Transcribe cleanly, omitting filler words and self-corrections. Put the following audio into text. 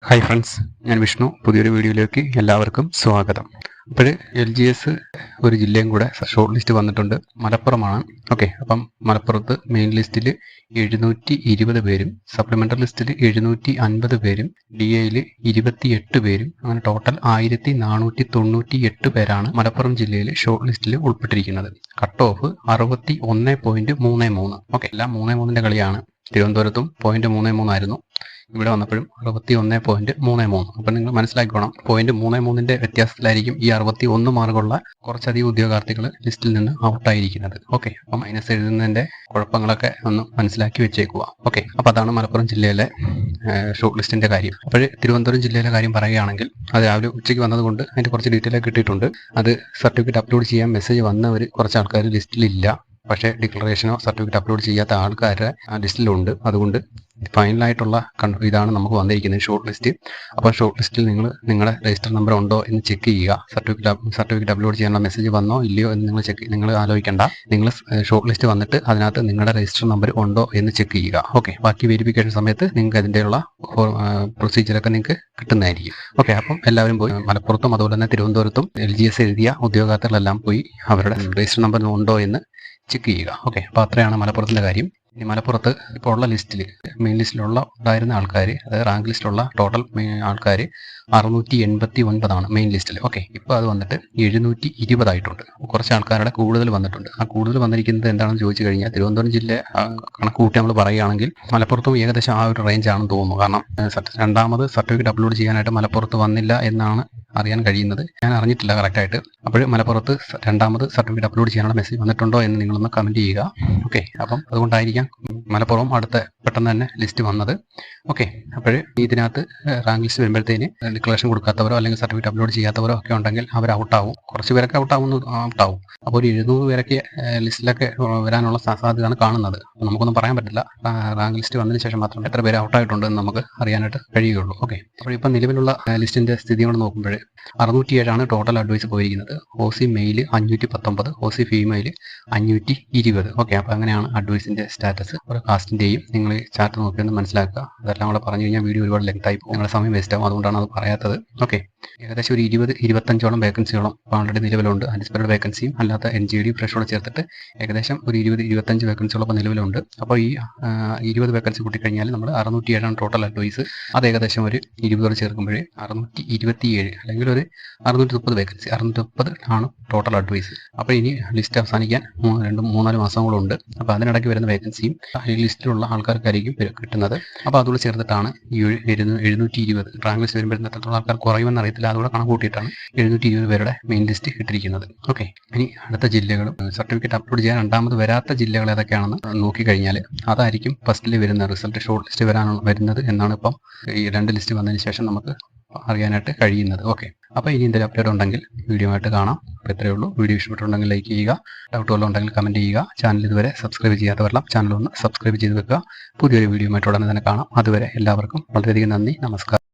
Hi friends, ഞാൻ വിഷ്ണു. പുതിയൊരു വീഡിയോയിലേക്ക് എല്ലാവർക്കും സ്വാഗതം. അപ്പോൾ LGS ഒരു ജില്ലയും കൂടെ ഷോർട്ട് ലിസ്റ്റ് വന്നിട്ടുണ്ട്. മലപ്പുറമാണ്. ഓക്കെ, അപ്പം മലപ്പുറത്ത് മെയിൻ ലിസ്റ്റിൽ 720 പേരും സപ്ലിമെൻ്ററി ലിസ്റ്റിൽ 750 പേരും DAയിൽ 28 പേരും അങ്ങനെ ടോട്ടൽ 1498 പേരാണ് മലപ്പുറം ജില്ലയിൽ ഷോർട്ട് ലിസ്റ്റിൽ ഉൾപ്പെട്ടിരിക്കുന്നത്. Cut off 61.33. ഓക്കെ, എല്ലാം 3-3ൻ്റെ കളിയാണ്. തിരുവനന്തപുരത്തും 0.33 ആയിരുന്നു. ഇവിടെ വന്നപ്പോഴും 61.33. അപ്പം നിങ്ങൾ മനസ്സിലാക്കണം, 0.33ൻ്റെ വ്യത്യാസത്തിലായിരിക്കും ഈ 61 മാർക്കുള്ള കുറച്ചധികം ഉദ്യോഗാർത്ഥികൾ ലിസ്റ്റിൽ നിന്ന് ഔട്ടായിരിക്കുന്നത്. ഓക്കെ, അപ്പം മൈനസ് എഴുതുന്നതിൻ്റെ കുഴപ്പങ്ങളൊക്കെ ഒന്ന് മനസ്സിലാക്കി വെച്ചേക്കുക. ഓക്കെ, അപ്പോൾ അതാണ് മലപ്പുറം ജില്ലയിലെ ഷോർട്ട് ലിസ്റ്റിൻ്റെ കാര്യം. അപ്പോൾ തിരുവനന്തപുരം ജില്ലയിലെ കാര്യം പറയുകയാണെങ്കിൽ, അത് രാവിലെ ഉച്ചയ്ക്ക് വന്നതുകൊണ്ട് അതിൻ്റെ കുറച്ച് ഡീറ്റെയിൽ കിട്ടിയിട്ടുണ്ട്. അത് സർട്ടിഫിക്കറ്റ് അപ്ലോഡ് ചെയ്യാൻ മെസ്സേജ് വന്നവർ കുറച്ച് ആൾക്കാർ ലിസ്റ്റിലില്ല. പക്ഷേ ഡിക്ലറേഷനോ സർട്ടിഫിക്കറ്റ് അപ്ലോഡ് ചെയ്യാത്ത ആൾക്കാരുടെ ലിസ്റ്റിലുണ്ട്. അതുകൊണ്ട് ഫൈനലായിട്ടുള്ള ഇതാണ് നമുക്ക് വന്നിരിക്കുന്നത്, ഷോർട്ട് ലിസ്റ്റ്. അപ്പോൾ ഷോർട്ട് ലിസ്റ്റിൽ നിങ്ങളുടെ രജിസ്റ്റർ നമ്പർ ഉണ്ടോ എന്ന് ചെക്ക് ചെയ്യുക. സർട്ടിഫിക്കറ്റ് അപ്ലോഡ് ചെയ്യാനുള്ള മെസ്സേജ് വന്നോ ഇല്ലയോ എന്ന് നിങ്ങൾ ആലോചിക്കേണ്ട. നിങ്ങൾ ഷോർട്ട് ലിസ്റ്റ് വന്നിട്ട് അതിനകത്ത് നിങ്ങളുടെ രജിസ്റ്റർ നമ്പർ ഉണ്ടോ എന്ന് ചെക്ക് ചെയ്യുക. ഓക്കെ, ബാക്കി വെരിഫിക്കേഷൻ സമയത്ത് നിങ്ങൾക്ക് അതിൻ്റെയുള്ള പ്രൊസീജിയറൊക്കെ നിങ്ങൾക്ക് കിട്ടുന്നതായിരിക്കും. ഓക്കെ, അപ്പം എല്ലാവരും പോയി മലപ്പുറത്തും അതുപോലെ തന്നെ തിരുവനന്തപുരത്തും LGS എഴുതിയ ഉദ്യോഗാർത്ഥികളെല്ലാം പോയി അവരുടെ രജിസ്റ്റർ നമ്പർ ഉണ്ടോ എന്ന് ചെക്ക് ചെയ്യുക. ഓക്കെ, അപ്പോൾ അത്രയാണ് മലപ്പുറത്തിൻ്റെ കാര്യം. ഇനി മലപ്പുറത്ത് ഇപ്പോൾ ഉള്ള ലിസ്റ്റിൽ മെയിൻ ലിസ്റ്റിലുള്ള ഉണ്ടായിരുന്ന ആൾക്കാർ, അതായത് റാങ്ക് ലിസ്റ്റിലുള്ള ടോട്ടൽ ആൾക്കാർ 689 മെയിൻ ലിസ്റ്റിൽ. ഓക്കെ, ഇപ്പോൾ അത് വന്നിട്ട് 720 ആയിട്ടുണ്ട്. കുറച്ച് ആൾക്കാരുടെ കൂടുതൽ വന്നിട്ടുണ്ട്. ആ കൂടുതൽ വന്നിരിക്കുന്നത് എന്താണെന്ന് ചോദിച്ചു കഴിഞ്ഞാൽ, തിരുവനന്തപുരം ജില്ല കണക്ക് കൂട്ടി നമ്മൾ പറയുകയാണെങ്കിൽ മലപ്പുറത്തും ഏകദേശം ആ ഒരു റേഞ്ച് ആണെന്ന് തോന്നുന്നു. കാരണം രണ്ടാമത് സർട്ടിഫിക്കറ്റ് അപ്ലോഡ് ചെയ്യാനായിട്ട് മലപ്പുറത്ത് വന്നില്ല എന്നാണ് അറിയാൻ കഴിയുന്നത്. ഞാൻ അറിഞ്ഞിട്ടില്ല കറക്റ്റായിട്ട്. അപ്പോൾ മലപ്പുറത്ത് രണ്ടാമത് സർട്ടിഫിക്കറ്റ് അപ്ലോഡ് ചെയ്യാനുള്ള മെസ്സേജ് വന്നിട്ടുണ്ടോ എന്ന് നിങ്ങളൊന്ന് കമൻറ്റ് ചെയ്യുക. ഓക്കെ, അപ്പം അതുകൊണ്ടായിരിക്കാം മലപ്പുറം പെട്ടെന്ന് തന്നെ ലിസ്റ്റ് വന്നത്. ഓക്കെ, അപ്പോൾ ഇതിനകത്ത് റാങ്ക് ലിസ്റ്റ് വരുമ്പോഴത്തേന് ഡിക്ലറേഷൻ കൊടുക്കാത്തവരോ അല്ലെങ്കിൽ സർട്ടിഫിക്കറ്റ് അപ്ലോഡ് ചെയ്യാത്തവരോ ഒക്കെ ഉണ്ടെങ്കിൽ അവർ ഔട്ടാവും. കുറച്ച് പേരൊക്കെ ഔട്ടാവും. അപ്പോൾ ഒരു 700 പേരൊക്കെ ലിസ്റ്റിലൊക്കെ വരാനുള്ള സാധ്യതയാണ് കാണുന്നത്. അപ്പോൾ നമുക്കൊന്നും പറയാൻ പറ്റില്ല. റാങ്ക് ലിസ്റ്റ് വന്നതിന് ശേഷം മാത്രമേ എത്ര പേര് ഔട്ടായിട്ടുണ്ടെന്ന് നമുക്ക് അറിയാനായിട്ട് കഴിയുകയുള്ളൂ. ഓക്കെ, അപ്പോൾ ഇപ്പം നിലവിലുള്ള ലിസ്റ്റിൻ്റെ സ്ഥിതി കൊണ്ട് നോക്കുമ്പോൾ 607 ടോട്ടൽ അഡ്വൈസ് പോയിരിക്കുന്നത്. OC male 519, OC female 520. Okay, അപ്പോൾ അങ്ങനെയാണ് അഡ്വൈസിൻ്റെ സ്റ്റാറ്റസ്. ഓരോ കാസ്റ്റിൻ്റെയും നിങ്ങൾ ചാർട്ട് നോക്കിയൊന്ന് മനസ്സിലാക്കുക. അതെല്ലാം കൂടെ പറഞ്ഞു കഴിഞ്ഞാൽ വീഡിയോ ഒരുപാട് ലെങ്തായി പോകും, നിങ്ങളുടെ സമയം വേസ്റ്റ് ആവും. അതുകൊണ്ടാണ് അത് പറയാത്തത്. ഓക്കെ, ഏകദേശം ഒരു 20-25 വേക്കൻസിയോളം ഓൾറെഡി നിലവിലുണ്ട്. അൺഡിസ്പ്യൂട്ടഡ് വേക്കൻസിയും അല്ലാത്ത NGD ഫ്രഷോടെ ചേർത്തിട്ട് ഏകദേശം ഒരു 20-25 വേക്കൻസിയോളം നിലവിലുണ്ട്. അപ്പോൾ ഈ 20 വേക്കൻസി കൂട്ടിക്കഴിഞ്ഞാൽ നമ്മൾ 607 ടോട്ടൽ അഡ്വൈസ്. അത് ഏകദേശം ഒരു 20 ചേർക്കുമ്പോഴേ 627 അല്ലെങ്കിൽ ഒരു 630 വേക്കൻസി, 630 ആണ് ടോട്ടൽ അഡ്വൈസ്. അപ്പോൾ ഇനി ലിസ്റ്റ് അവസാനിക്കാൻ 2-3-4 മാസങ്ങളുണ്ട്. അപ്പോൾ അതിനിടയ്ക്ക് വരുന്ന വേക്കൻസിയും ഈ ലിസ്റ്റിലുള്ള ആൾക്കാർക്കായിരിക്കും കിട്ടുന്നത്. അപ്പോൾ അതുകൂടെ ചേർത്തിട്ടാണ് ഈ 720 റാങ്ക് ലിസ്റ്റ് വരുമ്പോഴത്തേന് എത്രത്തോളം ആൾക്കാർ കുറയുമെന്ന് അറിയത്തില്ല. അതുകൂടെ കണക്ക് കൂട്ടിയിട്ടാണ് 720 പേരുടെ മെയിൻ ലിസ്റ്റ് ഇട്ടിരിക്കുന്നത്. ഓക്കെ, ഇനി അടുത്ത ജില്ലകളും സർട്ടിഫിക്കറ്റ് അപ്ലോഡ് ചെയ്യാൻ രണ്ടാമത് വരാത്ത ജില്ലകൾ ഏതൊക്കെയാണെന്ന് നോക്കിക്കഴിഞ്ഞാൽ അതായിരിക്കും ഫസ്റ്റിൽ വരുന്ന റിസൾട്ട് ഷോർട്ട് ലിസ്റ്റ് വരുന്നത് എന്നാണ് ഇപ്പം ഈ 2 ലിസ്റ്റ് വന്നതിന് ശേഷം നമുക്ക് അറിയാനായിട്ട് കഴിയുന്നത്. ഓക്കെ, അപ്പോൾ ഇനി എന്തെങ്കിലും അപ്ഡേറ്റ് ഉണ്ടെങ്കിൽ വീഡിയോ ആയിട്ട് കാണാം. അപ്പോൾ ഇത്രയേ ഉള്ളൂ. വീഡിയോ ഇഷ്ടപ്പെട്ടുണ്ടെങ്കിൽ ലൈക്ക് ചെയ്യുക, ഡൗട്ട് വല്ലതും ഉണ്ടെങ്കിൽ കമൻറ്റ് ചെയ്യുക. ചാനൽ ഇതുവരെ സബ്സ്ക്രൈബ് ചെയ്യാത്തവരെല്ലാം ചാനൽ ഒന്ന് സബ്സ്ക്രൈബ് ചെയ്ത് വെക്കുക. പുതിയൊരു വീഡിയോ ആയിട്ട് ഉടനെ തന്നെ കാണാം. അതുവരെ എല്ലാവർക്കും വളരെയധികം നന്ദി. നമസ്കാരം.